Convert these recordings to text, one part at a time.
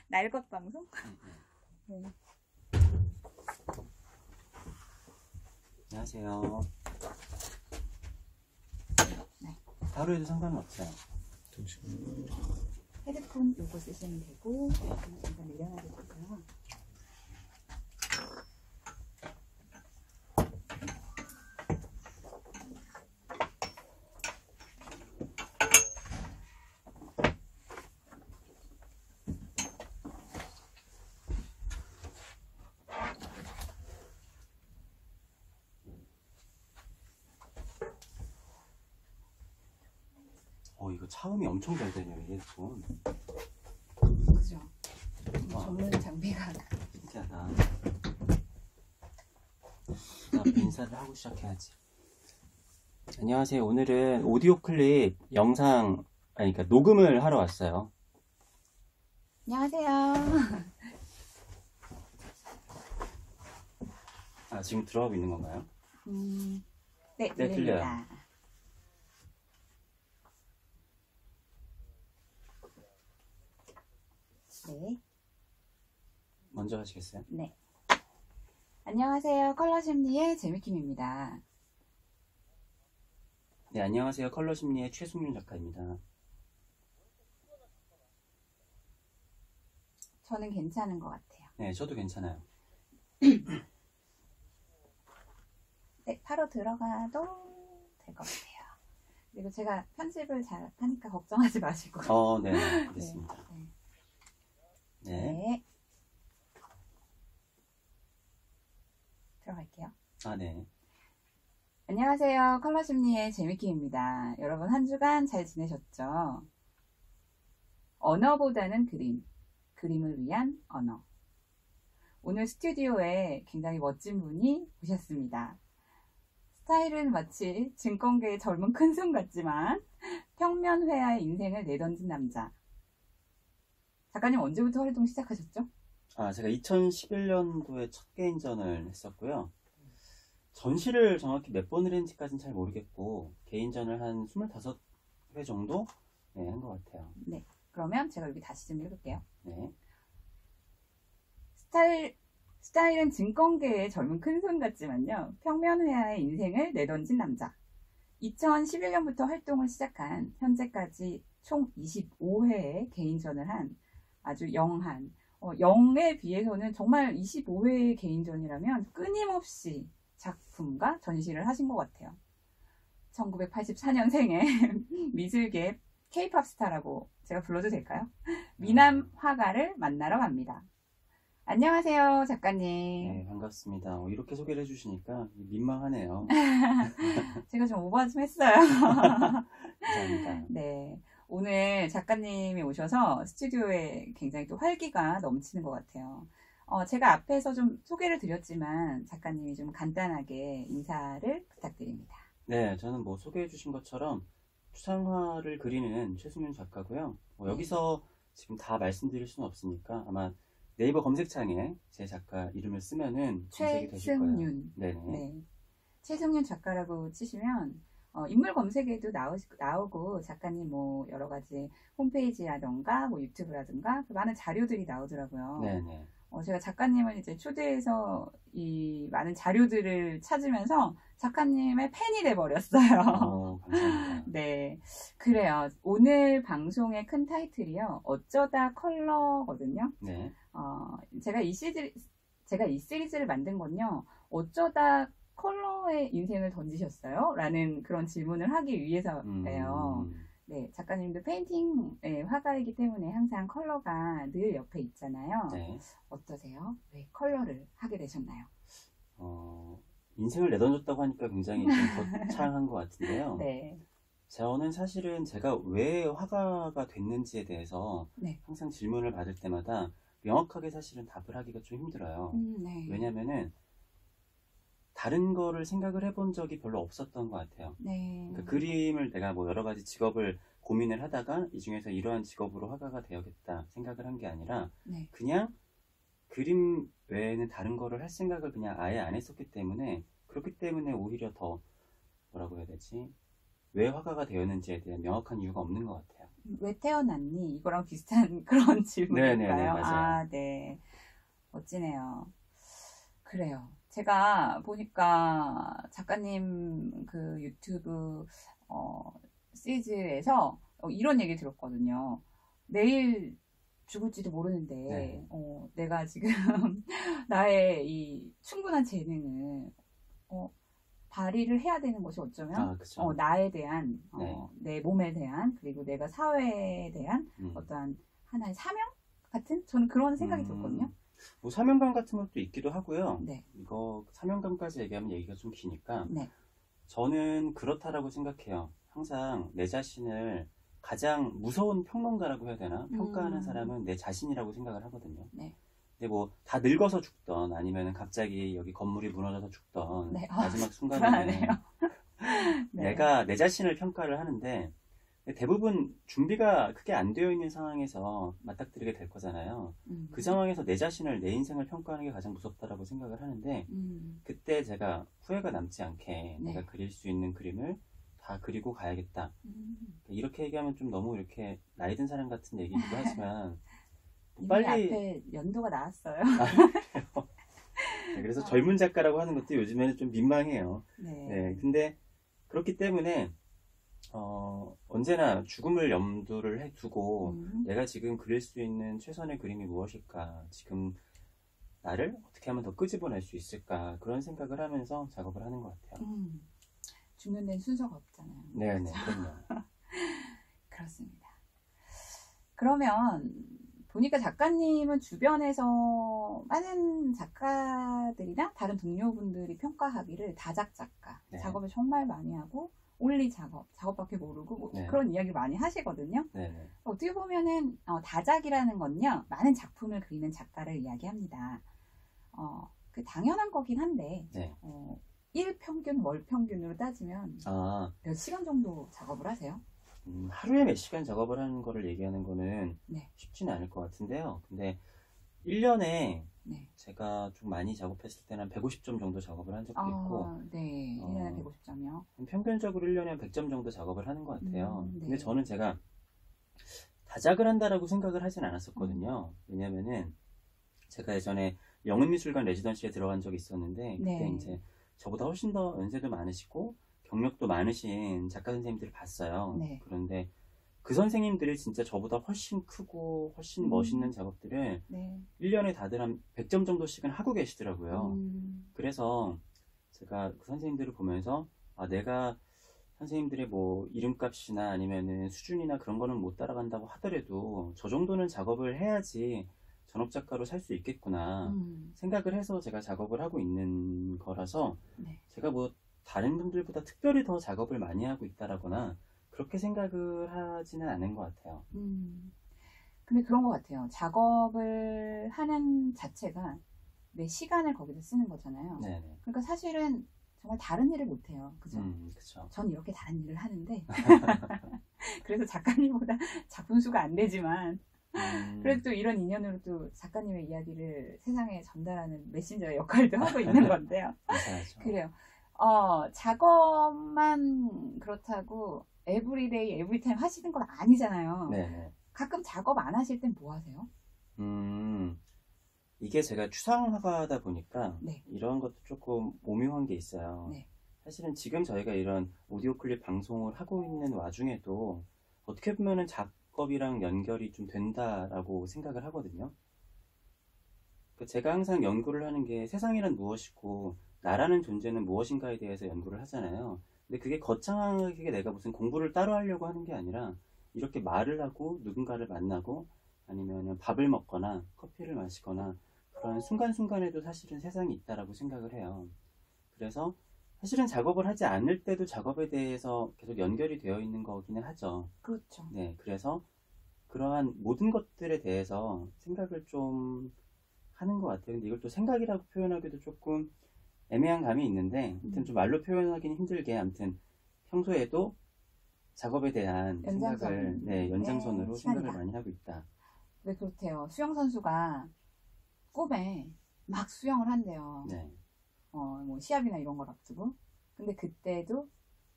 날것 방송? 네. 안녕하세요. 네. 바로 해도 상관은 없어요. 헤드폰 요거 쓰시면 되고 잠깐 내려놔도 되고요. 이거 차음이 엄청 잘 되네요, 이 헤드폰. 그죠? 전문 장비가. 신기하다. 자, 인사를 하고 시작해야지. 안녕하세요. 오늘은 오디오 클립 영상, 그러니까 녹음을 하러 왔어요. 안녕하세요. 아, 지금 들어가고 있는 건가요? 네, 네, 들려요. 네. 먼저 하시겠어요? 네. 안녕하세요. 컬러심리의 재미킴입니다. 네, 안녕하세요. 컬러심리의 최승윤 작가입니다. 저는 괜찮은 것 같아요. 네, 저도 괜찮아요. 네, 바로 들어가도 될 것 같아요. 그리고 제가 편집을 잘 하니까 걱정하지 마시고. 네, 알겠습니다. 네. 네. 들어갈게요. 네. 안녕하세요. 컬러심리의 재미킴입니다. 여러분 한 주간 잘 지내셨죠? 언어보다는 그림을 위한 언어. 오늘 스튜디오에 굉장히 멋진 분이 오셨습니다. 스타일은 마치 증권계의 젊은 큰손 같지만 평면회화의 인생을 내던진 남자. 작가님 언제부터 활동 시작하셨죠? 제가 2011년도에 첫 개인전을 했었고요. 전시를 정확히 몇 번을 했는지까지는 잘 모르겠고, 개인전을 한 25회 정도 한 것 같아요. 네. 그러면 제가 여기 다시 좀 읽을게요. 네. 스타일은 증권계의 젊은 큰손 같지만요. 평면회화의 인생을 내던진 남자. 2011년부터 활동을 시작한 현재까지 총 25회의 개인전을 한 아주 영한, 0에 비해서는 정말 25회의 개인전이라면 끊임없이 작품과 전시를 하신 것 같아요. 1984년생의 미술계 K-팝 스타라고 제가 불러도 될까요? 미남 화가를 만나러 갑니다. 안녕하세요, 작가님. 네, 반갑습니다. 이렇게 소개를 해주시니까 민망하네요. 제가 좀 오버 좀 했어요. 감사합니다. 네. 오늘 작가님이 오셔서 스튜디오에 굉장히 또 활기가 넘치는 것 같아요. 제가 앞에서 좀 소개를 드렸지만 작가님이 좀 간단하게 인사를 부탁드립니다. 네, 저는 소개해 주신 것처럼 추상화를 그리는 최승윤 작가고요. 여기서 지금 다 말씀드릴 수는 없으니까 아마 네이버 검색창에 제 작가 이름을 쓰면은 검색이 되실 거예요. 최승윤. 네네. 네. 최승윤 작가라고 치시면 인물 검색에도 나오고 작가님 여러 가지 홈페이지라던가 유튜브라든가 많은 자료들이 나오더라고요. 네네. 제가 작가님을 이제 초대해서 이 많은 자료들을 찾으면서 작가님의 팬이 돼버렸어요. 감사합니다. 네. 그래요. 오늘 방송의 큰 타이틀이요. 어쩌다 컬러거든요. 네. 제가 이 시리즈를 만든 건요. 어쩌다 컬러의 인생을 던지셨어요? 라는 그런 질문을 하기 위해서예요. 네, 작가님도 페인팅 화가이기 때문에 항상 컬러가 늘 옆에 있잖아요. 네. 어떠세요? 왜 컬러를 하게 되셨나요? 인생을 내던졌다고 하니까 굉장히 좀 거창한 것 같은데요. 네. 저는 사실은 제가 왜 화가가 됐는지에 대해서 네. 항상 질문을 받을 때마다 명확하게 사실은 답을 하기가 좀 힘들어요. 네. 왜냐면은 다른 거를 생각을 해본 적이 별로 없었던 것 같아요. 네. 그러니까 그림을 내가 여러 가지 직업을 고민을 하다가 이 중에서 이러한 직업으로 화가가 되어야겠다 생각을 한 게 아니라 네. 그냥 그림 외에는 다른 거를 할 생각을 그냥 아예 안 했었기 때문에 그렇기 때문에 오히려 더 뭐라고 해야 되지? 왜 화가가 되었는지에 대한 명확한 이유가 없는 것 같아요. 왜 태어났니? 이거랑 비슷한 그런 질문일까요? 네네네, 맞아요. 아, 네. 멋지네요. 그래요. 제가 보니까 작가님 그 유튜브 시리즈에서 이런 얘기 들었거든요. 내일 죽을지도 모르는데 네. 내가 지금 나의 이 충분한 재능을 발휘를 해야 되는 것이 어쩌면 그쵸. 나에 대한 네. 내 몸에 대한 그리고 내가 사회에 대한 어떠한 하나의 사명 같은 저는 그런 생각이 들었거든요. 뭐 사명감 같은 것도 있기도 하고요. 네. 이거 사명감까지 얘기하면 얘기가 좀 기니까 네. 저는 그렇다라고 생각해요. 항상 내 자신을 가장 무서운 평론가라고 해야 되나? 평가하는 사람은 내 자신이라고 생각을 하거든요. 네. 근데 뭐 다 늙어서 죽던 아니면 갑자기 여기 건물이 무너져서 죽던 네. 마지막 순간에는 불안하네요. 네. 내가 내 자신을 평가를 하는데 대부분 준비가 크게 안 되어 있는 상황에서 맞닥뜨리게 될 거잖아요. 그 상황에서 내 자신을, 내 인생을 평가하는 게 가장 무섭다라고 생각을 하는데 그때 제가 후회가 남지 않게 네. 내가 그릴 수 있는 그림을 다 그리고 가야겠다. 이렇게 얘기하면 좀 너무 이렇게 나이 든 사람 같은 얘기이기도 하지만 이미 빨리 앞에 연도가 나왔어요. 네, 그래서 젊은 작가라고 하는 것도 요즘에는 좀 민망해요. 네. 네, 근데 그렇기 때문에 언제나 죽음을 염두를 두고 내가 지금 그릴 수 있는 최선의 그림이 무엇일까? 지금 나를 어떻게 하면 더 끄집어낼 수 있을까? 그런 생각을 하면서 작업을 하는 것 같아요. 죽는 데는 순서가 없잖아요. 네네, 그럼요. 그렇습니다. 그러면 보니까 작가님은 주변에서 많은 작가들이나 다른 동료분들이 평가하기를 다작 작가, 네. 작업을 정말 많이 하고 올리 작업밖에 모르고 뭐 네. 그런 이야기를 많이 하시거든요. 네네. 어떻게 보면은 다작이라는 건요, 많은 작품을 그리는 작가를 이야기합니다. 그 당연한 거긴 한데 네. 일 평균, 월 평균으로 따지면 몇 시간 정도 작업을 하세요? 하루에 몇 시간 작업을 하는 거를 얘기하는 거는 네. 쉽지는 않을 것 같은데요. 근데 1년에 네. 제가 좀 많이 작업했을 때는 한 150점 정도 작업을 한 적도 있고 네. 1년에 150점이요. 평균적으로 1년에 한 100점 정도 작업을 하는 것 같아요. 네. 근데 저는 제가 다작을 한다라고 생각을 하진 않았었거든요. 왜냐면은 제가 예전에 영은미술관 레지던시에 들어간 적이 있었는데 그때 네. 이제 저보다 훨씬 더 연세도 많으시고 경력도 많으신 작가 선생님들을 봤어요. 네. 그런데 그 선생님들이 진짜 저보다 훨씬 크고 훨씬 멋있는 작업들을 네. 1년에 다들 한 100점 정도씩은 하고 계시더라고요. 그래서 제가 그 선생님들을 보면서 내가 선생님들의 뭐 이름값이나 아니면은 수준이나 그런 거는 못 따라간다고 하더라도 저 정도는 작업을 해야지 전업작가로 살 수 있겠구나 생각을 해서 제가 작업을 하고 있는 거라서 네. 제가 뭐 다른 분들보다 특별히 더 작업을 많이 하고 있다라거나 그렇게 생각을 하지는 않은 것 같아요. 근데 그런 것 같아요. 작업을 하는 자체가 내 시간을 거기서 쓰는 거잖아요. 네네. 그러니까 사실은 정말 다른 일을 못해요. 그죠? 그쵸. 전 이렇게 다른 일을 하는데 그래서 작가님보다 작품 수가 안 되지만 그래도 또 이런 인연으로 또 작가님의 이야기를 세상에 전달하는 메신저의 역할도 하고 있는 건데요. 감사하죠. 그래요. 작업만 그렇다고 에브리데이, 에브리타임 하시는 건 아니잖아요. 네네. 가끔 작업 안 하실 땐 뭐 하세요? 이게 제가 추상화가다 보니까 네. 이런 것도 조금 오묘한 게 있어요. 네. 사실은 지금 저희가 이런 오디오 클립 방송을 하고 있는 와중에도 어떻게 보면은 작업이랑 연결이 좀 된다라고 생각을 하거든요. 제가 항상 연구를 하는 게 세상이란 무엇이고 나라는 존재는 무엇인가에 대해서 연구를 하잖아요. 근데 그게 거창하게 내가 무슨 공부를 따로 하려고 하는 게 아니라 이렇게 말을 하고 누군가를 만나고 아니면 밥을 먹거나 커피를 마시거나 그런 순간순간에도 사실은 세상이 있다라고 생각을 해요. 그래서 사실은 작업을 하지 않을 때도 작업에 대해서 계속 연결이 되어 있는 거기는 하죠. 그렇죠. 네, 그래서 그러한 모든 것들에 대해서 생각을 좀 하는 것 같아요. 근데 이걸 또 생각이라고 표현하기도 조금 애매한 감이 있는데 아무튼 좀 말로 표현하기는 힘들게 아무튼 평소에도 작업에 대한 생각을 연장선으로 생각을 많이 하고 있다. 왜 그렇대요. 수영 선수가 꿈에 막 수영을 한대요. 네. 뭐 시합이나 이런 걸 앞두고. 근데 그때도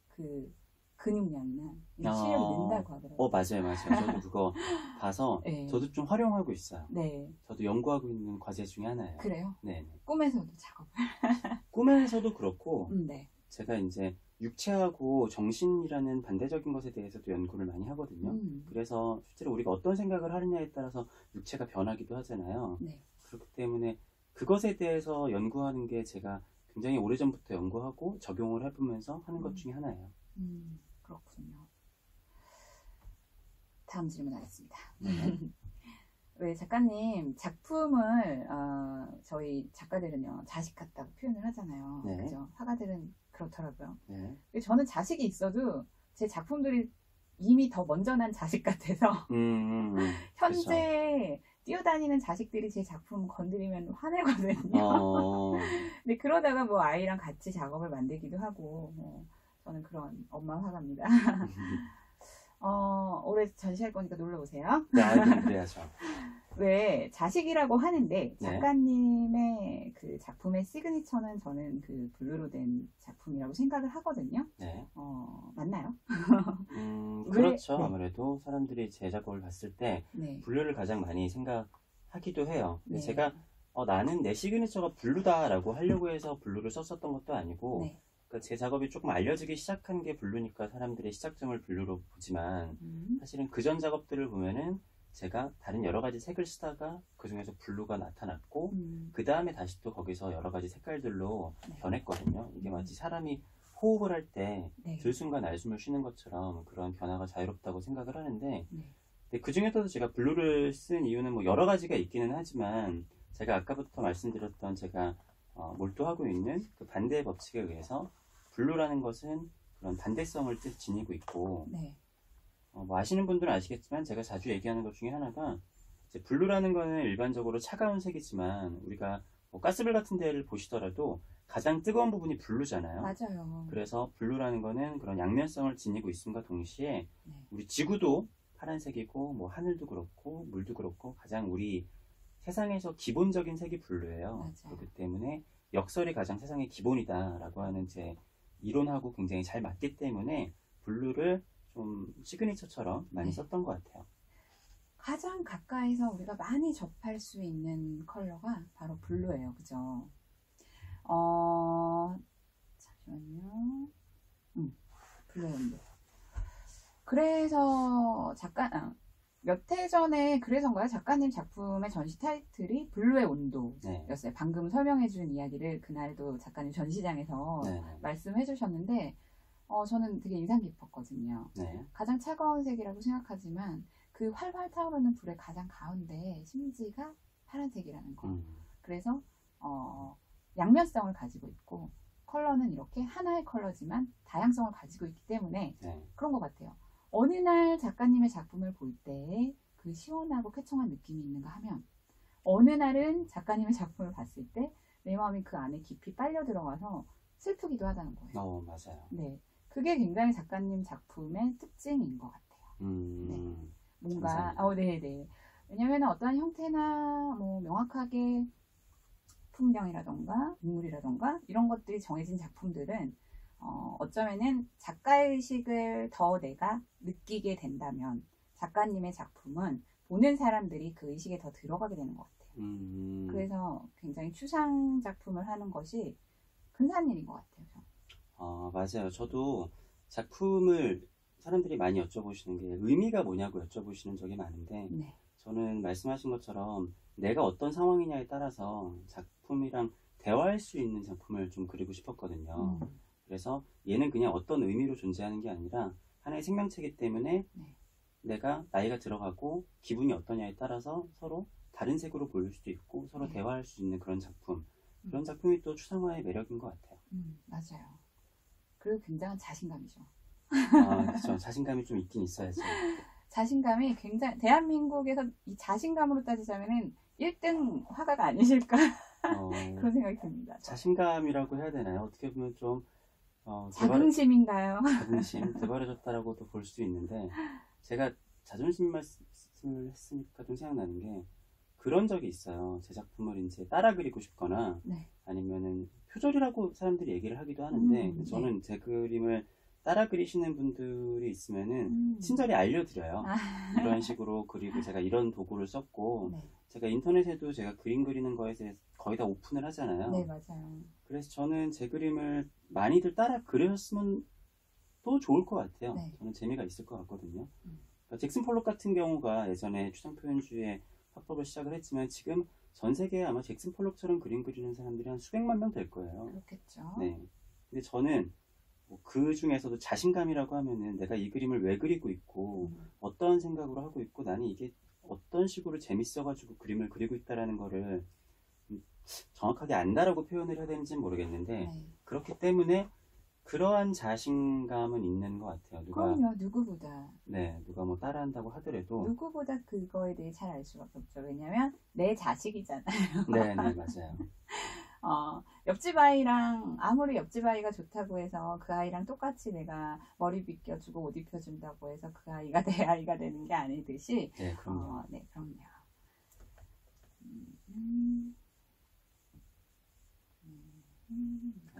그 근육량이나 실력이 는다고 하더라고요. 맞아요, 맞아요. 저도 그거 봐서 네. 저도 좀 활용하고 있어요. 네. 저도 연구하고 있는 과제 중에 하나예요. 그래요? 네. 꿈에서도 작업을. 꿈에서도 그렇고, 네. 제가 이제 육체하고 정신이라는 반대적인 것에 대해서도 연구를 많이 하거든요. 그래서 실제로 우리가 어떤 생각을 하느냐에 따라서 육체가 변하기도 하잖아요. 네. 그렇기 때문에 그것에 대해서 연구하는 게 제가 굉장히 오래전부터 연구하고 적용을 해보면서 하는 것 중에 하나예요. 그렇군요. 다음 질문 하겠습니다. 왜 작가님 작품을 저희 작가들은요 자식 같다고 표현을 하잖아요. 네. 그죠? 화가들은 그렇더라고요. 네. 근데 저는 자식이 있어도 제 작품들이 이미 더 먼저 난 자식 같아서 현재 뛰어다니는 자식들이 제 작품 건드리면 화내거든요. 근데 그러다가 뭐 아이랑 같이 작업을 만들기도 하고 저는 그런 엄마 화가입니다. 올해 전시할 거니까 놀러 오세요. 네, 아이들은 그래야죠. 왜 자식이라고 하는데 작가님의 그 작품의 시그니처는 저는 그 블루로 된 작품이라고 생각을 하거든요. 네. 맞나요? 그렇죠. 네. 아무래도 사람들이 제 작업을 봤을 때 네. 블루를 가장 많이 생각하기도 해요. 근데 네. 제가 나는 내 시그니처가 블루다라고 하려고 해서 블루를 썼었던 것도 아니고 네. 그러니까 제 작업이 조금 알려지기 시작한 게 블루니까 사람들이 시작점을 블루로 보지만 사실은 그전 작업들을 보면은 제가 다른 여러 가지 색을 쓰다가 그 중에서 블루가 나타났고 그 다음에 다시 또 거기서 여러 가지 색깔들로 변했거든요. 이게 마치 사람이 호흡을 할 때 들숨과 날숨을 쉬는 것처럼 그런 변화가 자유롭다고 생각을 하는데 근데 그 중에서도 제가 블루를 쓴 이유는 뭐 여러 가지가 있기는 하지만 제가 아까부터 말씀드렸던 제가 몰두하고 있는 그 반대의 법칙에 의해서 블루라는 것은 그런 반대성을 지니고 있고 뭐 아시는 분들은 아시겠지만 제가 자주 얘기하는 것 중에 하나가 이제 블루라는 거는 일반적으로 차가운 색이지만 우리가 뭐 가스불 같은 데를 보시더라도 가장 뜨거운 부분이 블루잖아요. 맞아요. 그래서 블루라는 거는 그런 양면성을 지니고 있음과 동시에 우리 지구도 파란색이고 뭐 하늘도 그렇고 물도 그렇고 가장 우리 세상에서 기본적인 색이 블루예요. 맞아요. 그렇기 때문에 역설이 가장 세상의 기본이다라고 하는 제 이론하고 굉장히 잘 맞기 때문에 블루를 좀 시그니처처럼 많이 썼던 것 같아요. 가장 가까이서 우리가 많이 접할 수 있는 컬러가 바로 블루예요. 그죠? 잠시만요. 블루였는데. 그래서 몇 해 전에 그래서인가요? 작가님 작품의 전시 타이틀이 블루의 온도였어요. 방금 설명해준 이야기를 그날도 작가님 전시장에서 말씀해 주셨는데 저는 되게 인상 깊었거든요. 가장 차가운 색이라고 생각하지만 그 활활 타오르는 불의 가장 가운데 심지가 파란색이라는 거. 그래서 양면성을 가지고 있고 컬러는 이렇게 하나의 컬러지만 다양성을 가지고 있기 때문에 그런 것 같아요. 어느 날 작가님의 작품을 볼 때 그 시원하고 쾌청한 느낌이 있는가 하면 어느 날은 작가님의 작품을 봤을 때 내 마음이 그 안에 깊이 빨려 들어가서 슬프기도 하다는 거예요. 맞아요. 네, 그게 굉장히 작가님 작품의 특징인 것 같아요. 뭔가 네네. 왜냐하면 어떠한 형태나 뭐 명확하게 풍경이라던가 인물이라던가 이런 것들이 정해진 작품들은 어쩌면은 작가의식을 더 내가 느끼게 된다면 작가님의 작품은 보는 사람들이 그 의식에 더 들어가게 되는 것 같아요. 그래서 굉장히 추상 작품을 하는 것이 근사한 일인 것 같아요. 맞아요. 저도 작품을 사람들이 많이 여쭤보시는 게 의미가 뭐냐고 여쭤보시는 적이 많은데 저는 말씀하신 것처럼 내가 어떤 상황이냐에 따라서 작품이랑 대화할 수 있는 작품을 좀 그리고 싶었거든요. 그래서 얘는 그냥 어떤 의미로 존재하는 게 아니라 하나의 생명체이기 때문에 내가 나이가 들어가고 기분이 어떠냐에 따라서 서로 다른 색으로 보일 수도 있고 서로 대화할 수 있는 그런 작품. 그런 작품이 또 추상화의 매력인 것 같아요. 맞아요. 그리고 굉장한 자신감이죠. 그렇죠. 자신감이 좀 있긴 있어야죠. 자신감이 굉장히 대한민국에서 이 자신감으로 따지자면은 1등 화가가 아니실까 그런 생각이 듭니다. 자신감이라고 해야 되나요? 어떻게 보면 좀 자긍심인가요? 자긍심, 되바라졌다라고도 볼 수 있는데 제가 자존심 말씀을 했으니까 좀 생각나는 게 그런 적이 있어요. 제 작품을 이제 따라 그리고 싶거나 아니면은 표절이라고 사람들이 얘기를 하기도 하는데 저는 제 그림을 따라 그리시는 분들이 있으면은 친절히 알려드려요. 이런 식으로 그리고 제가 이런 도구를 썼고 네. 제가 인터넷에도 제가 그림 그리는 거에 대해서 거의 다 오픈을 하잖아요. 네, 맞아요. 그래서 저는 제 그림을 많이들 따라 그렸으면 또 좋을 것 같아요. 네. 저는 재미가 있을 것 같거든요. 그러니까 잭슨 폴록 같은 경우가 예전에 추상표현주의 화법을 시작을 했지만 지금 전 세계에 아마 잭슨 폴록처럼 그림 그리는 사람들이 한 수백만 명 될 거예요. 그렇겠죠. 네. 근데 저는 그 중에서도 자신감이라고 하면은 내가 이 그림을 왜 그리고 있고 어떠한 생각으로 하고 있고 나는 이게 어떤 식으로 재밌어가지고 그림을 그리고 있다라는 거를 정확하게 안다라고 표현을 해야 되는지는 모르겠는데 네. 그렇기 때문에 그러한 자신감은 있는 것 같아요. 그럼요, 누구보다. 네, 누가 뭐 따라한다고 하더라도 누구보다 그거에 대해 잘 알 수밖에 없죠. 왜냐면 내 자식이잖아요. 네, 네, 맞아요. 옆집 아이랑 아무리 옆집 아이가 좋다고 해서 그 아이랑 똑같이 내가 머리 빗겨주고 옷 입혀준다고 해서 그 아이가 내 아이가 되는 게 아니듯이 네, 그럼요. 네, 그럼요.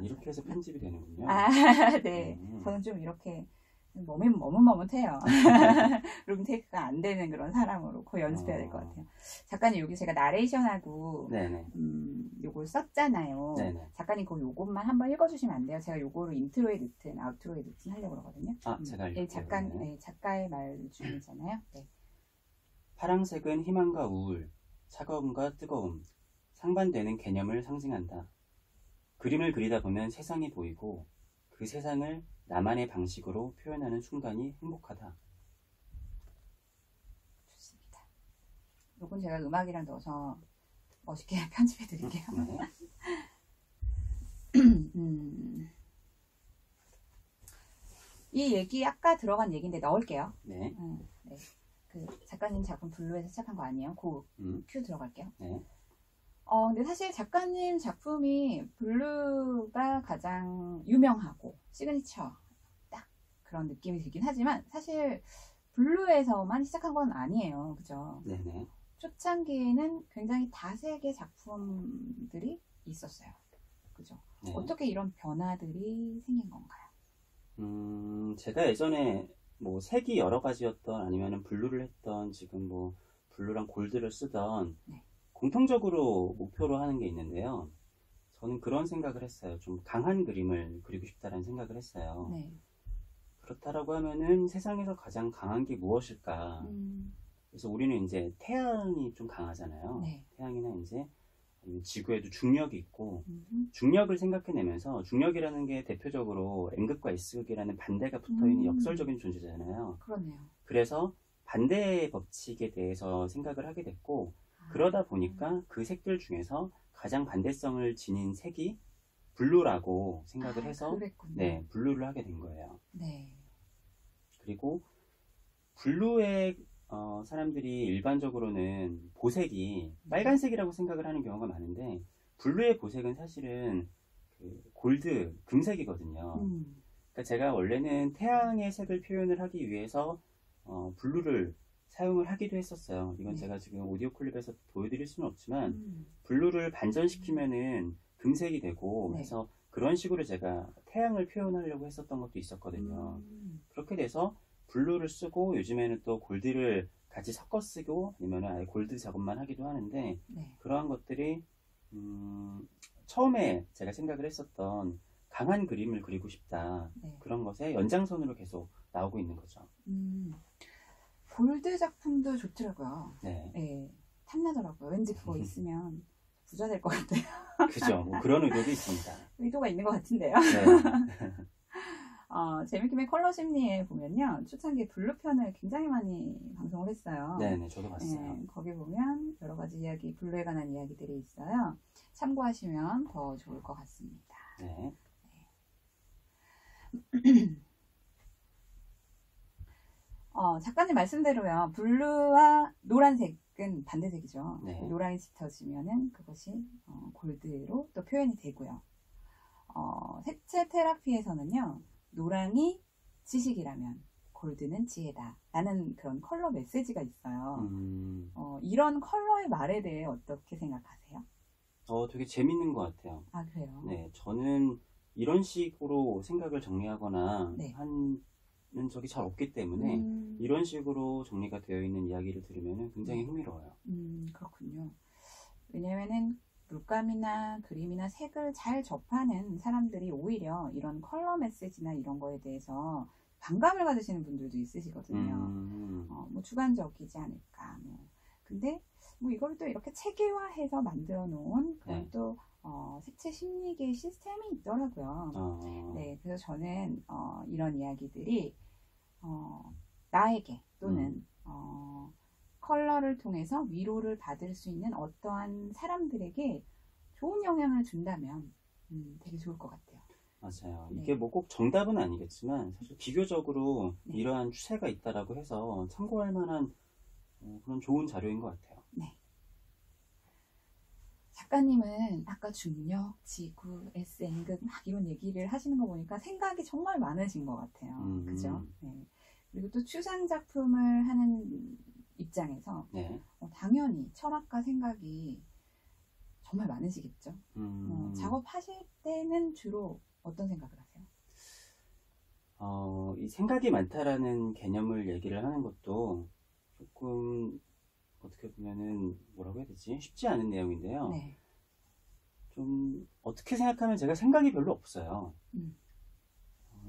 이렇게 해서 편집이 되는군요. 네. 저는 좀 이렇게 머뭇머뭇해요. 룸테이크가 안 되는 그런 사람으로 그 연습해야 될 것 같아요. 작가님 여기 제가 나레이션하고 네네. 요걸 썼잖아요. 네네. 작가님 그 요것만 한번 읽어주시면 안 돼요? 제가 요거를 인트로에 넣든 아우트로에 넣든 하려고 그러거든요. 제가 네, 읽을게요. 네, 작가의 말 중이잖아요. 네. 파랑색은 희망과 우울, 차가움과 뜨거움, 상반되는 개념을 상징한다. 그림을 그리다 보면 세상이 보이고 그 세상을 나만의 방식으로 표현하는 순간이 행복하다. 좋습니다. 요건 제가 음악이랑 넣어서 멋있게 편집해 드릴게요. 네. 이 얘기 아까 들어간 얘기인데 넣을게요. 네. 네. 그 작가님 작품 블루에서 시작한 거 아니에요? 큐 들어갈게요. 네. 근데 사실 작가님 작품이 블루가 가장 유명하고 시그니처 딱 그런 느낌이 들긴 하지만 사실 블루에서만 시작한 건 아니에요. 그죠? 네네. 초창기에는 굉장히 다색의 작품들이 있었어요. 그죠? 네. 어떻게 이런 변화들이 생긴 건가요? 제가 예전에 뭐 색이 여러 가지였던 아니면은 블루를 했던 지금 뭐 블루랑 골드를 쓰던 네. 공통적으로 목표로 하는 게 있는데요. 저는 그런 생각을 했어요. 좀 강한 그림을 그리고 싶다라는 생각을 했어요. 네. 그렇다라고 하면은 세상에서 가장 강한 게 무엇일까? 그래서 우리는 이제 태양이 좀 강하잖아요. 네. 태양이나 이제 지구에도 중력이 있고 중력을 생각해내면서 중력이라는 게 대표적으로 N극과 S극이라는 반대가 붙어있는 역설적인 존재잖아요. 그러네요. 그래서 반대의 법칙에 대해서 생각을 하게 됐고 그러다 보니까 그 색들 중에서 가장 반대성을 지닌 색이 블루라고 생각을 해서 그랬군요. 네, 블루를 하게 된 거예요. 네. 그리고 블루의 사람들이 일반적으로는 보색이 빨간색이라고 생각을 하는 경우가 많은데 블루의 보색은 사실은 그 골드, 금색이거든요. 그러니까 제가 원래는 태양의 색을 표현을 하기 위해서 블루를 사용을 하기도 했었어요. 이건 제가 지금 오디오 클립에서 보여드릴 수는 없지만 블루를 반전시키면은 금색이 되고 해서 그런 식으로 제가 태양을 표현하려고 했었던 것도 있었거든요. 그렇게 돼서 블루를 쓰고 요즘에는 또 골드를 같이 섞어 쓰고 아니면 아예 골드 작업만 하기도 하는데 그러한 것들이 처음에 제가 생각을 했었던 강한 그림을 그리고 싶다. 그런 것의 연장선으로 계속 나오고 있는 거죠. 골드 작품도 좋더라고요. 네. 네. 탐나더라고요. 왠지 그거 있으면 부자 될 것 같아요. 그죠. 뭐 그런 의도도 있습니다. 의도가 있는 것 같은데요. 네. 재미킴의 컬러 심리에 보면요. 초창기 블루 편을 굉장히 많이 방송을 했어요. 네네, 저도 봤어요. 네, 거기 보면 여러 가지 이야기, 블루에 관한 이야기들이 있어요. 참고하시면 더 좋을 것 같습니다. 네. 작가님 말씀대로요. 블루와 노란색은 반대색이죠. 네. 노란이 짙어지면은 그것이 골드로 또 표현이 되고요. 색채 테라피에서는요. 노랑이 지식이라면 골드는 지혜다 라는 그런 컬러 메시지가 있어요. 이런 컬러의 말에 대해 어떻게 생각하세요? 되게 재밌는 것 같아요. 아, 그래요? 네, 저는 이런 식으로 생각을 정리하거나 네. 하는 적이 잘 없기 때문에 이런 식으로 정리가 되어 있는 이야기를 들으면 굉장히 네. 흥미로워요. 그렇군요. 왜냐면은 물감이나 그림이나 색을 잘 접하는 사람들이 오히려 이런 컬러 메시지나 이런 거에 대해서 반감을 가지시는 분들도 있으시거든요. 뭐 주관적이지 않을까. 근데 뭐 이걸 또 이렇게 체계화해서 만들어 놓은 그런 네. 또 색채 심리계의 시스템이 있더라고요. 네, 그래서 저는 이런 이야기들이 나에게 또는 컬러를 통해서 위로를 받을 수 있는 어떠한 사람들에게 좋은 영향을 준다면 되게 좋을 것 같아요. 맞아요. 네. 이게 뭐 꼭 정답은 아니겠지만 사실 비교적으로 네. 이러한 추세가 있다라고 해서 참고할 만한 그런 좋은 자료인 것 같아요. 네. 작가님은 아까 중력, 지구, S행극 막 이런 얘기를 하시는 거 보니까 생각이 정말 많으신 것 같아요. 그죠? 네. 그리고 또 추상 작품을 하는 입장에서 네. 당연히 철학과 생각이 정말 많으시겠죠. 작업하실 때는 주로 어떤 생각을 하세요? 이 생각이 많다라는 개념을 얘기를 하는 것도 조금 어떻게 보면은 뭐라고 해야 되지? 쉽지 않은 내용인데요. 네. 좀 어떻게 생각하면 제가 생각이 별로 없어요.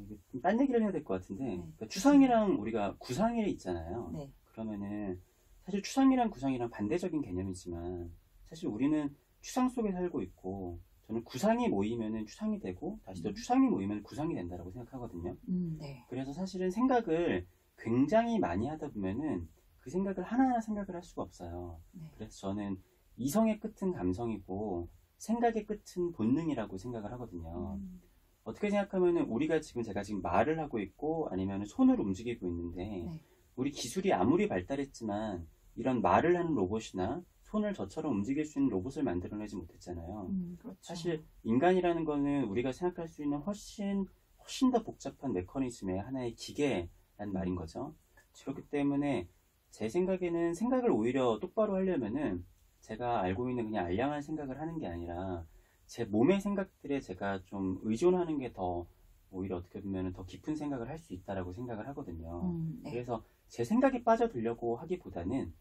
이게 좀 딴 얘기를 해야 될 것 같은데 네. 그러니까 추상이랑 우리가 구상이 있잖아요. 네. 그러면은 사실 추상이랑 구상이랑 반대적인 개념이지만 사실 우리는 추상 속에 살고 있고 저는 구상이 모이면은 추상이 되고 다시 또 추상이 모이면 구상이 된다라고 생각하거든요. 네. 그래서 사실은 생각을 굉장히 많이 하다 보면은 그 생각을 하나하나 생각을 할 수가 없어요. 네. 그래서 저는 이성의 끝은 감성이고 생각의 끝은 본능이라고 생각을 하거든요. 어떻게 생각하면은 제가 지금 말을 하고 있고 아니면 손을 움직이고 있는데 네. 우리 기술이 아무리 발달했지만 이런 말을 하는 로봇이나 손을 저처럼 움직일 수 있는 로봇을 만들어내지 못했잖아요. 그렇죠. 사실 인간이라는 거는 우리가 생각할 수 있는 훨씬 더 복잡한 메커니즘의 하나의 기계라는 말인 거죠. 그렇죠. 그렇기 때문에 제 생각에는 생각을 오히려 똑바로 하려면은 제가 알고 있는 그냥 알량한 생각을 하는 게 아니라 제 몸의 생각들에 제가 좀 의존하는 게 더 오히려 어떻게 보면 더 깊은 생각을 할 수 있다라고 생각을 하거든요. 네. 그래서 제 생각에 빠져들려고 하기보다는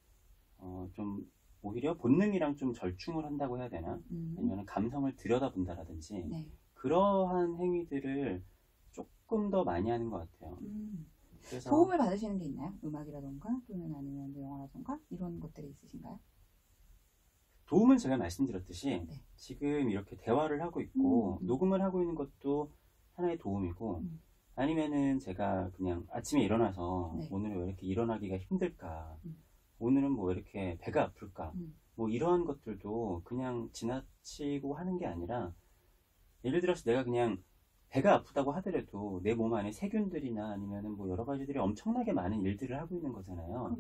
좀 오히려 본능이랑 좀 절충을 한다고 해야 되나? 아니면 감성을 들여다본다라든지 네. 그러한 행위들을 조금 더 많이 하는 것 같아요. 그래서 도움을 받으시는 게 있나요? 음악이라던가 또는 아니면 영화라던가 이런 것들이 있으신가요? 도움은 제가 말씀드렸듯이 네. 지금 이렇게 대화를 하고 있고 녹음을 하고 있는 것도 하나의 도움이고 아니면은 제가 그냥 아침에 일어나서 네. 오늘은 왜 이렇게 일어나기가 힘들까? 오늘은 뭐 왜 이렇게 배가 아플까? 뭐 이러한 것들도 그냥 지나치고 하는 게 아니라 예를 들어서 내가 그냥 배가 아프다고 하더라도 내 몸 안에 세균들이나 아니면은 뭐 여러 가지들이 엄청나게 많은 일들을 하고 있는 거잖아요.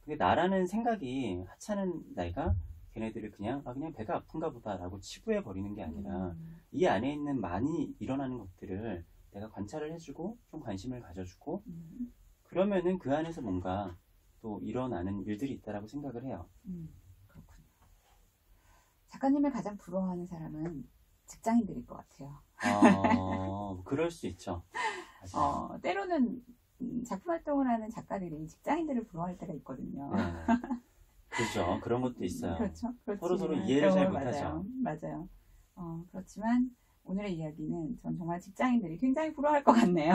근데 나라는 생각이 하찮은 내가 걔네들을 그냥 배가 아픈가 보다라고 치부해 버리는 게 아니라 이 안에 있는 많이 일어나는 것들을 내가 관찰을 해주고 좀 관심을 가져주고 그러면은 그 안에서 뭔가 또 일어나는 일들이 있다라고 생각을 해요. 그렇군요. 작가님을 가장 부러워하는 사람은 직장인들일 것 같아요. 그럴 수 있죠. 맞아요. 때로는 작품 활동을 하는 작가들이 직장인들을 부러워할 때가 있거든요. 네. 그렇죠. 그런 것도 있어요. 그렇죠. 서로 이해를 잘 맞아요. 못하죠. 맞아요. 그렇지만 오늘의 이야기는 전 정말 직장인들이 굉장히 부러워할 것 같네요.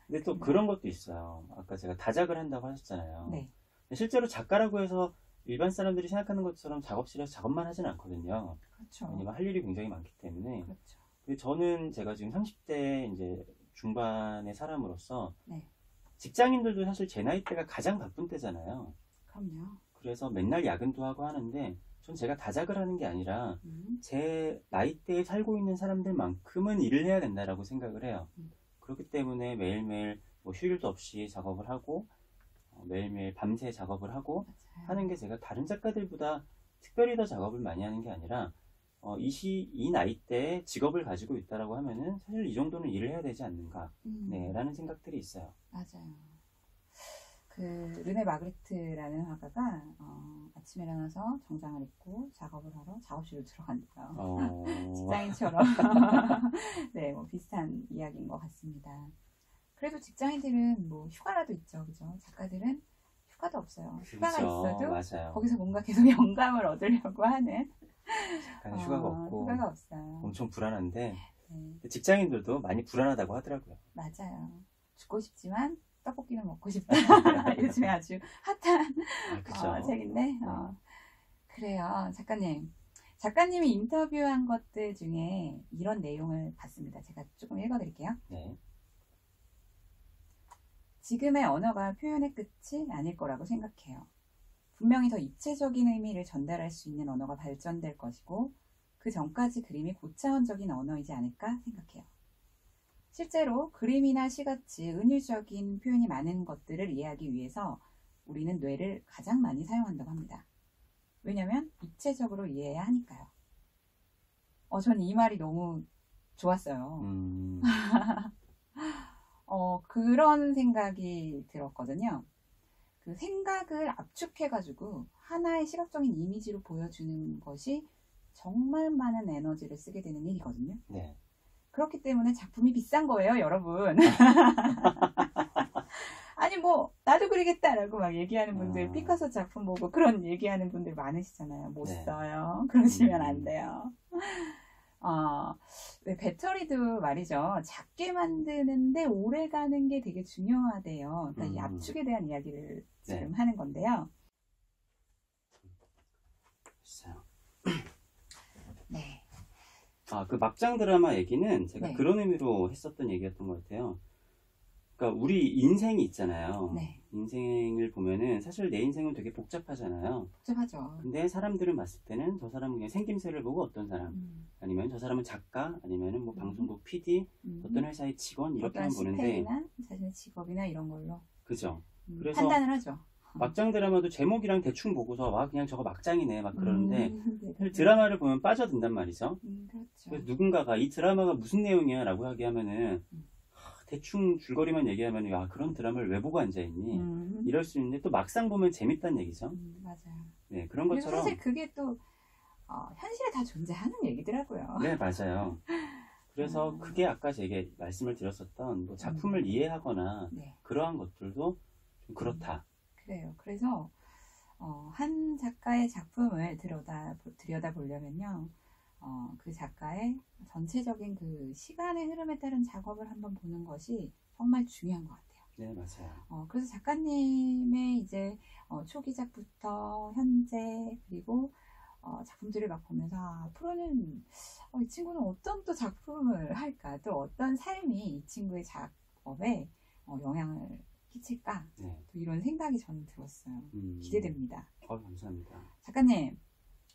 근데 또 그런 것도 있어요. 아까 제가 다작을 한다고 하셨잖아요. 네. 실제로 작가라고 해서 일반 사람들이 생각하는 것처럼 작업실에서 작업만 하진 않거든요. 그렇죠. 왜냐면 할 일이 굉장히 많기 때문에. 그렇죠. 근데 저는 제가 지금 30대 이제 중반의 사람으로서 네. 직장인들도 사실 제 나이대가 가장 바쁜 때잖아요. 그럼요. 그래서 맨날 야근도 하고 하는데 전 제가 다작을 하는 게 아니라 제 나이대에 살고 있는 사람들만큼은 일을 해야 된다라고 생각을 해요. 그렇기 때문에 매일매일 뭐 휴일도 없이 작업을 하고 매일매일 밤새 작업을 하고 맞아요. 하는 게 제가 다른 작가들보다 특별히 더 작업을 많이 하는 게 아니라 이 나이대에 직업을 가지고 있다라고 하면은 사실 이 정도는 일을 해야 되지 않는가 라는 생각들이 있어요. 맞아요. 그 르네 마그리트라는 화가가 아침에 일어나서 정장을 입고 작업을 하러 작업실로 들어간대요. 직장인처럼. 네, 뭐 비슷한 이야기인 것 같습니다. 그래도 직장인들은 뭐 휴가라도 있죠, 그죠? 작가들은 휴가도 없어요. 휴가가 그렇죠. 있어도 맞아요. 거기서 뭔가 계속 영감을 얻으려고 하는 약간 휴가가 없고 휴가가 없어요. 엄청 불안한데 네, 직장인들도 많이 불안하다고 하더라고요. 맞아요. 죽고 싶지만 떡볶이는 먹고 싶다. 요즘에 아주 핫한 그쵸. 책인데 그래요. 작가님이 인터뷰한 것들 중에 이런 내용을 봤습니다. 제가 조금 읽어드릴게요. 네. 지금의 언어가 표현의 끝이 아닐 거라고 생각해요. 분명히 더 입체적인 의미를 전달할 수 있는 언어가 발전될 것이고 그 전까지 그림이 고차원적인 언어이지 않을까 생각해요. 실제로 그림이나 시같이 은유적인 표현이 많은 것들을 이해하기 위해서 우리는 뇌를 가장 많이 사용한다고 합니다. 왜냐하면 입체적으로 이해해야 하니까요. 전 이 말이 너무 좋았어요. 그런 생각이 들었거든요. 그 생각을 압축해가지고 하나의 시각적인 이미지로 보여주는 것이 정말 많은 에너지를 쓰게 되는 일이거든요. 네. 그렇기 때문에 작품이 비싼 거예요, 여러분. 아니 뭐 나도 그리겠다라고 막 얘기하는 분들, 피카소 작품 보고 그런 얘기하는 분들 많으시잖아요. 못 네. 써요. 그러시면 안 돼요. 배터리도 말이죠. 작게 만드는데 오래 가는 게 되게 중요하대요. 그러니까 이 압축에 대한 이야기를 지금 하는 건데요. 있어요. 네. 그 막장 드라마 얘기는 제가 네. 그런 의미로 했었던 얘기였던 것 같아요. 그러니까 우리 인생이 있잖아요. 네. 인생을 보면은 사실 내 인생은 되게 복잡하잖아요. 복잡하죠. 근데 사람들은 봤을 때는 저 사람은 그냥 생김새를 보고 어떤 사람, 아니면 저 사람은 작가, 아니면은 뭐 방송국 PD, 어떤 회사의 직원 이렇게만 보는데, 스펙이나 자신의 직업이나 이런 걸로 그죠? 그래서 판단을 하죠. 막장 드라마도 제목이랑 대충 보고서 와 그냥 저거 막장이네 막 그러는데 네. 드라마를 보면 빠져든단 말이죠. 그렇죠. 그래서 누군가가 이 드라마가 무슨 내용이야 라고 하기하면은 대충 줄거리만 얘기하면 야 그런 드라마를 왜 보고 앉아있니 이럴 수 있는데 또 막상 보면 재밌다는 얘기죠. 맞아요. 네, 그런 그리고 것처럼 사실 그게 또 현실에 다 존재하는 얘기더라고요. 네, 맞아요. 그래서 그게 아까 제가 말씀을 드렸었던 뭐 작품을 이해하거나 네. 그러한 것들도 좀 그렇다. 그래요. 그래서 한 작가의 작품을 들여다보려면요. 그 작가의 전체적인 그 시간의 흐름에 따른 작업을 한번 보는 것이 정말 중요한 것 같아요. 네, 맞아요. 그래서 작가님의 이제 초기작부터 현재 그리고 작품들을 막 보면서 앞으로는 이 친구는 어떤 또 작품을 할까, 또 어떤 삶이 이 친구의 작업에 영향을 끼칠까, 네. 또 이런 생각이 저는 들었어요. 기대됩니다. 감사합니다. 작가님,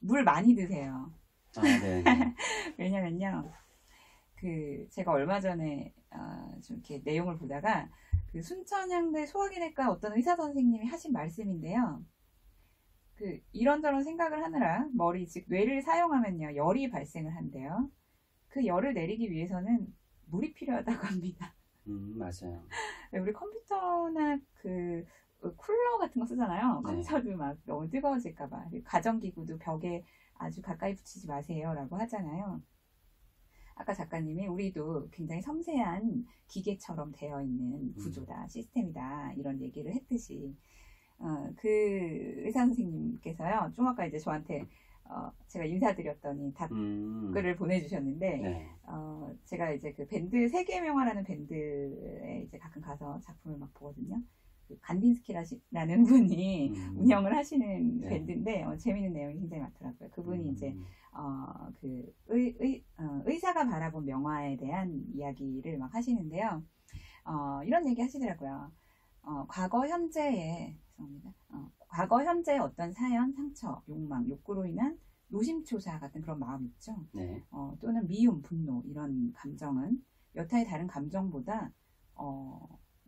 물 많이 드세요. 네. 네. 왜냐면요, 제가 얼마 전에 좀 이렇게 내용을 보다가 그 순천향대 소화기내과 어떤 의사 선생님이 하신 말씀인데요. 이런저런 생각을 하느라 즉 뇌를 사용하면요 열이 발생을 한대요. 그 열을 내리기 위해서는 물이 필요하다고 합니다. 맞아요. 우리 컴퓨터나 쿨러 같은 거 쓰잖아요. 네. 컴퓨터도 막 너무 뜨거워질까봐. 가전기구도 벽에 아주 가까이 붙이지 마세요라고 하잖아요. 아까 작가님이 우리도 굉장히 섬세한 기계처럼 되어 있는 구조다, 시스템이다 이런 얘기를 했듯이 그 의사 선생님께서요 좀 아까 이제 저한테 제가 인사드렸더니 답글을 보내주셨는데 네. 제가 이제 그 밴드 세계명화라는 밴드에 이제 가끔 가서 작품을 막 보거든요. 간딘스키라는 분이 운영을 하시는 네. 밴드인데 재미있는 내용이 굉장히 많더라고요. 그분이 이제 의사가 바라본 명화에 대한 이야기를 막 하시는데요. 이런 얘기 하시더라고요. 과거 현재의 어떤 사연, 상처, 욕망, 욕구로 인한 노심초사 같은 그런 마음 있죠. 네. 또는 미움, 분노 이런 감정은 여타의 다른 감정보다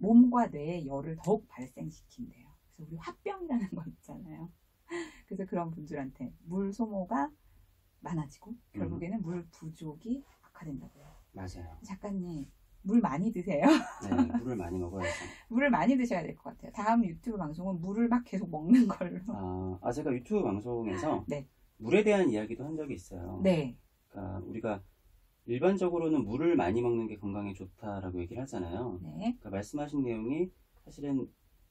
몸과 뇌의 열을 더욱 발생시킨대요. 그래서 우리 화병이라는 거 있잖아요. 그래서 그런 분들한테 물 소모가 많아지고 결국에는 물 부족이 악화된다고요. 맞아요. 작가님 물 많이 드세요. 네, 물을 많이 먹어야죠. 물을 많이 드셔야 될 것 같아요. 다음 유튜브 방송은 물을 막 계속 먹는 걸로. 제가 유튜브 방송에서 네. 물에 대한 이야기도 한 적이 있어요. 네. 그러니까 우리가 일반적으로는 물을 많이 먹는 게 건강에 좋다라고 얘기를 하잖아요. 네. 그러니까 말씀하신 내용이 사실은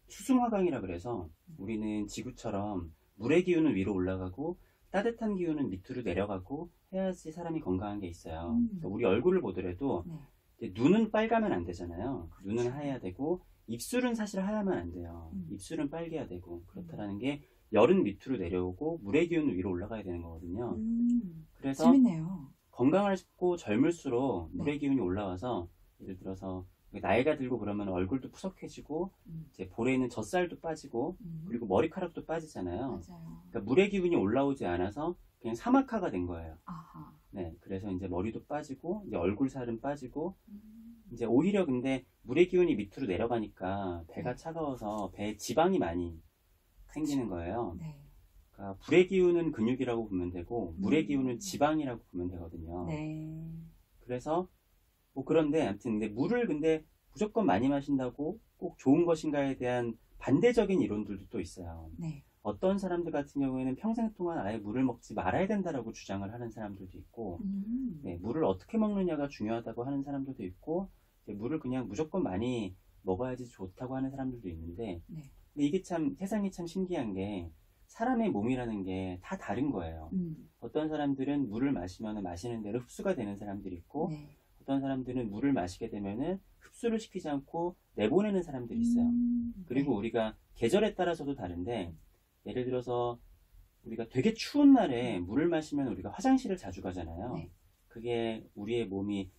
수승화강이라 그래서 우리는 지구처럼 물의 기운은 위로 올라가고 따뜻한 기운은 밑으로 내려가고 해야지 사람이 건강한 게 있어요. 그러니까 우리 얼굴을 보더라도 네. 이제 눈은 빨가면 안 되잖아요. 그렇죠. 눈은 하얘야 되고 입술은 사실 하야면 안 돼요. 입술은 빨개야 되고 그렇다라는 게 열은 밑으로 내려오고 물의 기운은 위로 올라가야 되는 거거든요. 그래서 재밌네요. 건강하고 젊을수록 물의 네. 기운이 올라와서 예를 들어서 나이가 들고 그러면 얼굴도 푸석해지고 이제 볼에는 젖살도 빠지고 그리고 머리카락도 빠지잖아요. 맞아요. 그러니까 물의 기운이 올라오지 않아서 그냥 사막화가 된 거예요. 아하. 네, 그래서 이제 머리도 빠지고 이제 얼굴 살은 빠지고 이제 오히려 근데 물의 기운이 밑으로 내려가니까 배가 네. 차가워서 배에 지방이 많이 생기는 거예요. 네. 그러니까 불의 기운은 근육이라고 보면 되고 물의 기운은 지방이라고 보면 되거든요. 네. 그래서 뭐 그런데 아무튼 근데 물을 근데 무조건 많이 마신다고 꼭 좋은 것인가에 대한 반대적인 이론들도 또 있어요. 네. 어떤 사람들 같은 경우에는 평생 동안 아예 물을 먹지 말아야 된다라고 주장을 하는 사람들도 있고, 네, 물을 어떻게 먹느냐가 중요하다고 하는 사람들도 있고, 물을 그냥 무조건 많이 먹어야지 좋다고 하는 사람들도 있는데, 네. 근데 이게 참 세상이 참 신기한 게 사람의 몸이라는 게 다 다른 거예요. 어떤 사람들은 물을 마시면 마시는 대로 흡수가 되는 사람들이 있고, 네. 어떤 사람들은 물을 마시게 되면은 흡수를 시키지 않고 내보내는 사람들이 있어요. 그리고 네. 우리가 계절에 따라서도 다른데, 예를 들어서 우리가 되게 추운 날에 물을 마시면 우리가 화장실을 자주 가잖아요. 네. 그게 우리의 몸이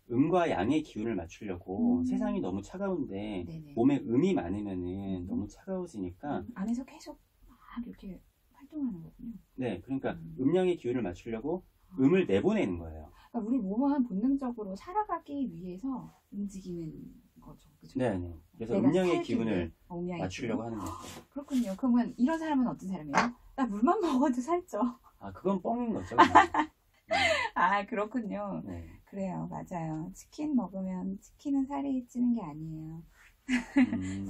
음과 양의 기운을 맞추려고 세상이 너무 차가운데 네네. 몸에 음이 많으면은 너무 차가워지니까 안에서 계속 막 이렇게 활동하는 거군요. 네, 그러니까 음양의 기운을 맞추려고 음을 내보내는 거예요. 그러니까 우리 몸은 본능적으로 살아가기 위해서 움직이는 거죠. 그죠? 네, 네. 그래서 내가 음양의 살기 기운을 위해. 음양의 맞추려고 기운. 하는 거죠. 그렇군요. 그러면 이런 사람은 어떤 사람이에요? 나 물만 먹어도 살쪄. 그건 뻥인 거죠. 그냥. 아, 그렇군요. 네. 그래요. 맞아요. 치킨 먹으면 치킨은 살이 찌는 게 아니에요.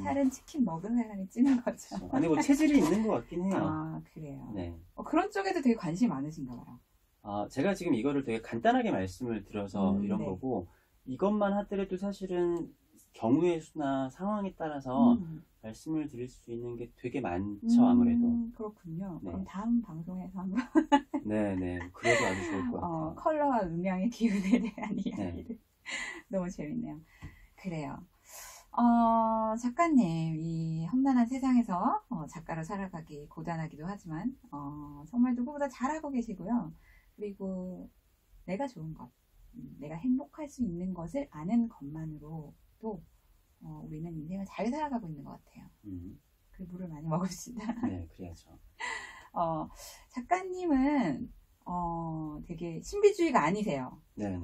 살은 치킨 먹은 사람이 찌는 거죠. 그렇죠. 아니 뭐 체질이 있는 것 같긴 해요. 아, 그래요. 네. 그런 쪽에도 되게 관심이 많으신가 봐요. 제가 지금 이거를 되게 간단하게 말씀을 드려서 이런 네. 거고, 이것만 하더라도 사실은 경우의 수나 상황에 따라서 말씀을 드릴 수 있는 게 되게 많죠, 아무래도. 그렇군요. 네. 그럼 다음 방송에서 한번 네네. 그래도 아주 좋을 것 같아요. 컬러와 음양의 기운에 대한 이야기를. 너무 재밌네요. 그래요. 작가님, 이 험난한 세상에서 작가로 살아가기 고단하기도 하지만 정말 누구보다 잘하고 계시고요. 그리고 내가 좋은 것, 내가 행복할 수 있는 것을 아는 것만으로도 우리는 인생을 잘 살아가고 있는 것 같아요. 그리고 물을 많이 먹읍시다. 네, 그래야죠. 작가님은 되게 신비주의가 아니세요. 네네.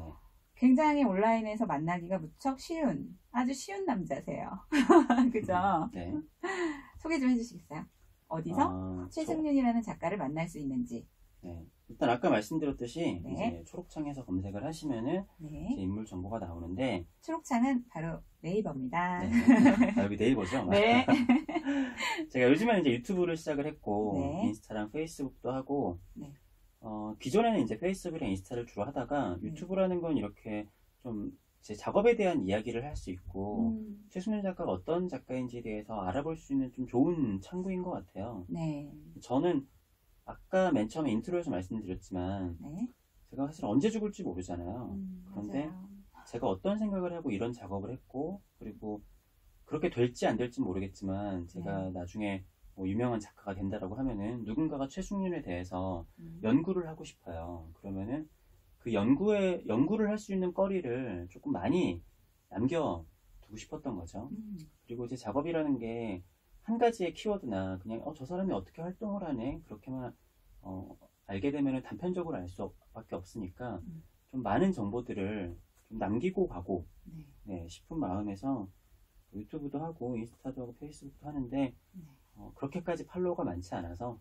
굉장히 온라인에서 만나기가 무척 쉬운, 아주 쉬운 남자세요. 그죠? 네. 소개 좀 해주시겠어요? 어디서 최승윤이라는 작가를 만날 수 있는지. 네. 일단 아까 말씀드렸듯이 네. 이제 초록창에서 검색을 하시면은 네. 제 인물 정보가 나오는데, 초록창은 바로 네이버입니다. 네. 여기 네이버죠? 네. 제가 요즘에는 이제 유튜브를 시작을 했고, 네. 인스타랑 페이스북도 하고, 네. 기존에는 이제 페이스북이랑 인스타를 주로 하다가, 유튜브라는 건 이렇게 좀 제 작업에 대한 이야기를 할 수 있고, 최승윤 작가가 어떤 작가인지에 대해서 알아볼 수 있는 좀 좋은 창구인 것 같아요. 네. 저는 아까 맨 처음에 인트로에서 말씀드렸지만, 네. 제가 사실 언제 죽을지 모르잖아요. 그런데 맞아요. 제가 어떤 생각을 하고 이런 작업을 했고, 그리고 그렇게 될지 안 될지 모르겠지만, 제가 나중에 뭐 유명한 작가가 된다라고 하면은 누군가가 최승윤에 대해서 연구를 하고 싶어요. 그러면은 그 연구를 할 수 있는 거리를 조금 많이 남겨두고 싶었던 거죠. 그리고 제 작업이라는 게 한 가지의 키워드나 그냥 저 사람이 어떻게 활동을 하네 그렇게만 알게 되면은 단편적으로 알 수밖에 없으니까 좀 많은 정보들을 좀 남기고 가고 싶은 마음에서 유튜브도 하고 인스타도 하고 페이스북도 하는데 그렇게까지 팔로워가 많지 않아서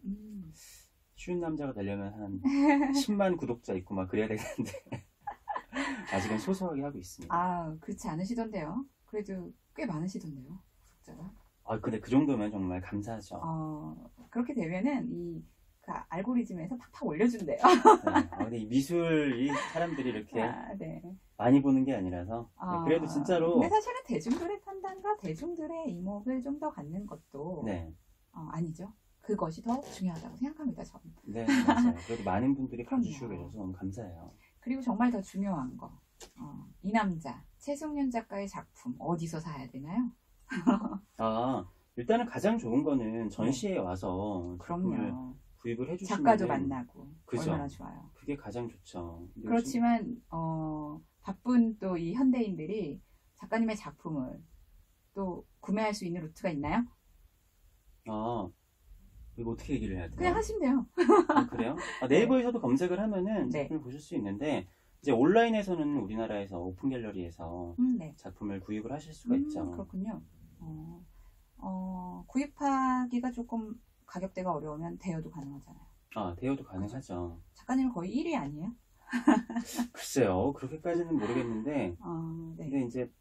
쉬운 남자가 되려면 한 10만 구독자 있고 막 그래야 되는데 아직은 소소하게 하고 있습니다. 아, 그렇지 않으시던데요. 그래도 꽤 많으시던데요, 구독자가. 근데 그 정도면 정말 감사하죠. 그렇게 되면은 그 알고리즘에서 팍팍 올려준대요. 네. 근데 이 미술이 사람들이 이렇게 네. 많이 보는 게 아니라서. 네, 그래도 진짜로. 근데 사실은 대중들의 판단과 대중들의 이목을 좀 더 갖는 것도 네. 아니죠. 그것이 더 중요하다고 생각합니다, 저는. 네, 맞아요. 그래도 많은 분들이 그럼요. 봐주시고 계셔서 너무 감사해요. 그리고 정말 더 중요한 거. 이 남자, 최승윤 작가의 작품 어디서 사야 되나요? 일단은 가장 좋은 거는 전시에 와서 작품을 그럼요. 구입을 해주시면 작가도 만나고 그죠. 얼마나 좋아요. 그게 가장 좋죠. 근데 그렇지만 바쁜 또 이 현대인들이 작가님의 작품을 또 구매할 수 있는 루트가 있나요? 이거 어떻게 얘기를 해야 돼요? 그냥 하시면 돼요. 그래요? 네이버에서도 검색을 하면은 네. 작품을 보실 수 있는데 이제 온라인에서는 우리나라에서 오픈 갤러리에서 네. 작품을 구입을 하실 수가 있죠. 그렇군요. 구입하기가 조금 가격대가 어려우면 대여도 가능하잖아요. 대여도 가능하죠. 작가님은 거의 1위 아니에요? 글쎄요, 그렇게까지는 모르겠는데, 네. 근데 이제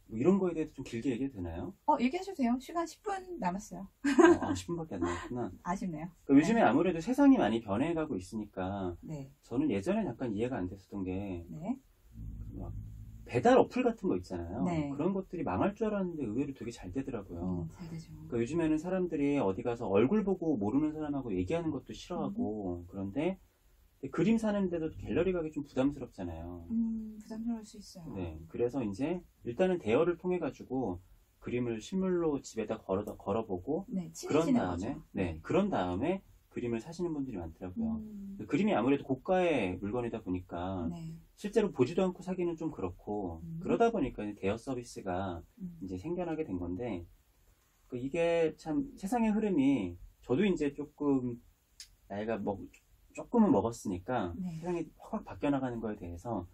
뭐 이런 거에 대해서 좀 길게 얘기해도 되나요? 얘기하셔도 돼요. 시간 10분 남았어요. 10분밖에 안 남았구나. 아쉽네요. 그러니까 요즘에 아무래도 세상이 많이 변해가고 있으니까, 네. 저는 예전에 약간 이해가 안 됐었던 게, 네. 막 배달 어플 같은 거 있잖아요. 네. 그런 것들이 망할 줄 알았는데 의외로 되게 잘 되더라고요. 잘 되죠. 그러니까 요즘에는 사람들이 어디 가서 얼굴 보고 모르는 사람하고 얘기하는 것도 싫어하고, 그런데 그림 사는데도 갤러리 가기 좀 부담스럽잖아요. 부담스러울 수 있어요. 네, 그래서 이제 일단은 대여를 통해 가지고 그림을 실물로 집에다 걸어보고, 네, 그런 친해지는 다음에 거죠. 그런 다음에 그림을 사시는 분들이 많더라고요. 그림이 아무래도 고가의 물건이다 보니까 네. 실제로 보지도 않고 사기는 좀 그렇고, 그러다 보니까 이제 대여 서비스가 이제 생겨나게 된 건데, 이게 참 세상의 흐름이, 저도 이제 조금 나이가 조금은 먹었으니까 네. 세상이 확 바뀌어 나가는 거에 대해서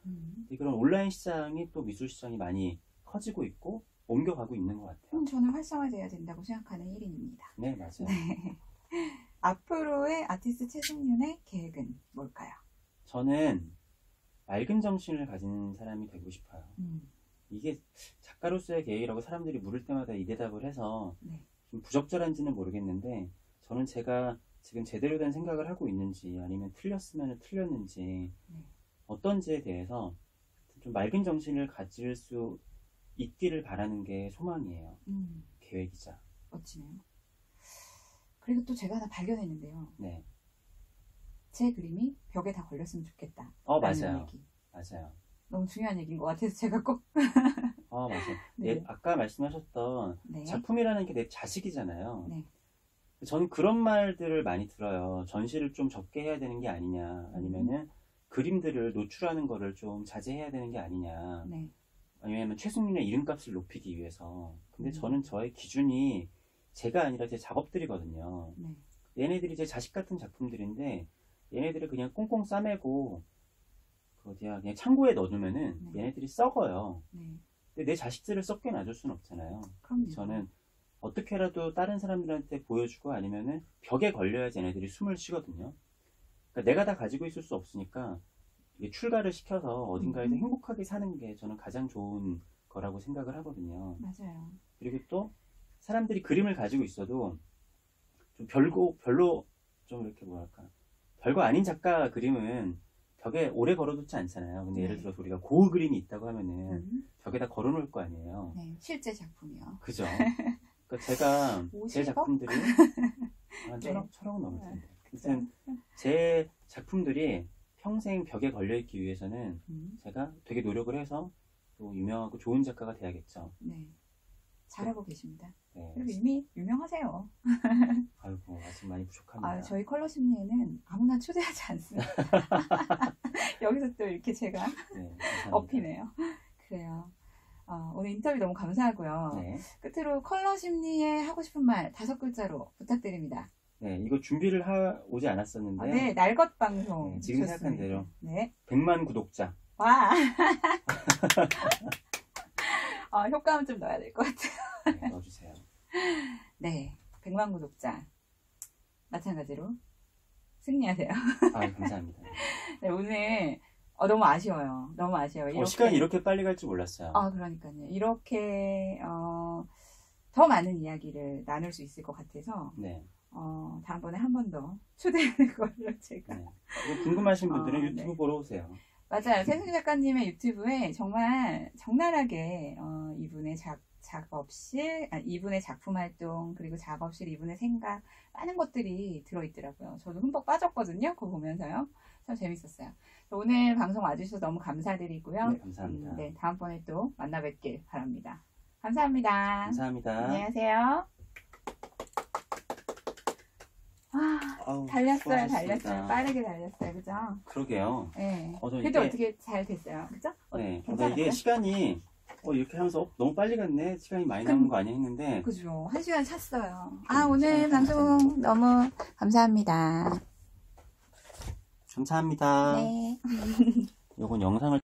그런 온라인 시장이 또 미술 시장이 많이 커지고 있고 옮겨가고 있는 것 같아요. 저는 활성화돼야 된다고 생각하는 1인입니다. 네, 맞아요. 네. 앞으로의 아티스트 최승윤의 계획은 뭘까요? 저는 맑은 정신을 가진 사람이 되고 싶어요. 이게 작가로서의 계획이라고 사람들이 물을 때마다 이 대답을 해서 네. 좀 부적절한지는 모르겠는데, 저는 제가 지금 제대로 된 생각을 하고 있는지 아니면 틀렸으면 틀렸는지 어떤지에 대해서 좀 맑은 정신을 가질 수 있기를 바라는 게 소망이에요. 계획이자. 멋지네요. 그리고 또 제가 하나 발견했는데요. 네. 제 그림이 벽에 다 걸렸으면 좋겠다. 맞아요. 얘기. 맞아요. 너무 중요한 얘기인 것 같아서 제가 꼭. 맞아요. 네. 아까 말씀하셨던 네. 작품이라는 게 내 자식이잖아요. 네. 저는 그런 말들을 많이 들어요. 전시를 좀 적게 해야 되는 게 아니냐, 아니면은 그림들을 노출하는 거를 좀 자제해야 되는 게 아니냐, 네. 아니면 최승윤의 이름값을 높이기 위해서. 근데 저는 저의 기준이 제가 아니라 제 작업들이거든요. 네. 얘네들이 제 자식 같은 작품들인데, 얘네들을 그냥 꽁꽁 싸매고 그냥 창고에 넣어두면은 얘네들이 썩어요. 네. 근데 내 자식들을 썩게 놔줄 수는 없잖아요. 그럼요. 저는 어떻게라도 다른 사람들한테 보여주고 아니면은 벽에 걸려야지 얘네들이 숨을 쉬거든요. 그러니까 내가 다 가지고 있을 수 없으니까 이게 출가를 시켜서 어딘가에서 행복하게 사는 게 저는 가장 좋은 거라고 생각을 하거든요. 맞아요. 그리고 또 사람들이 그림을 가지고 있어도 좀 별로 좀 이렇게 뭐랄까, 별거 아닌 작가 그림은 벽에 오래 걸어두지 않잖아요. 근데 예를 들어서 우리가 고흐 그림이 있다고 하면은 벽에다 걸어놓을 거 아니에요. 네, 실제 작품이요. 그죠? 그러니까 제가 제 50억? 작품들이 한 네. 천억은 넘을 텐데. 아무튼 제 작품들이 평생 벽에 걸려있기 위해서는 제가 되게 노력을 해서 또 유명하고 좋은 작가가 돼야겠죠. 네. 잘하고 계십니다. 네. 그리고 이미 유명하세요. 아이고, 아직 많이 부족합니다. 저희 컬러 심리에는 아무나 초대하지 않습니다. 여기서 또 이렇게 제가 네, 업히네요. 그래요. 오늘 인터뷰 너무 감사하고요. 네. 끝으로 컬러 심리에 하고 싶은 말 5글자로 부탁드립니다. 네, 이거 준비를 오지 않았었는데요. 네, 날것 방송. 네, 지금 좋습니다. 생각한 대로. 네. 100만 구독자. 와. 효과음 좀 넣어야 될 것 같아요. 네, 넣어주세요. 네, 100만 구독자. 마찬가지로 승리하세요. 감사합니다. 네, 오늘 너무 아쉬워요. 너무 아쉬워요. 이렇게, 시간이 이렇게 빨리 갈 줄 몰랐어요. 그러니까요. 이렇게, 더 많은 이야기를 나눌 수 있을 것 같아서, 네. 다음번에 한 번 더 초대하는 걸로 제가. 네. 궁금하신 분들은 유튜브 네. 보러 오세요. 맞아요. 최승희 작가님의 유튜브에 정말 적나라하게, 이분의 작업실, 이분의 작품 활동, 그리고 작업실, 이분의 생각, 많은 것들이 들어있더라고요. 저도 흠뻑 빠졌거든요. 그거 보면서요. 참 재밌었어요. 오늘 방송 와주셔서 너무 감사드리고요. 네, 감사합니다. 네, 다음번에 또 만나 뵙길 바랍니다. 감사합니다. 감사합니다. 안녕하세요. 아우, 달렸어요, 수고하셨습니다. 달렸어요. 빠르게 달렸어요, 그죠? 그러게요. 네. 저 그래도 이게- 어떻게 잘 됐어요, 그죠? 네. 이게 괜찮았어요? 시간이 이렇게 하면서 너무 빨리 갔네. 시간이 많이 남은 거 아니야 했는데. 그죠. 1시간 찼어요. 오늘 방송 너무 감사합니다. 감사합니다. 네. 요건 영상을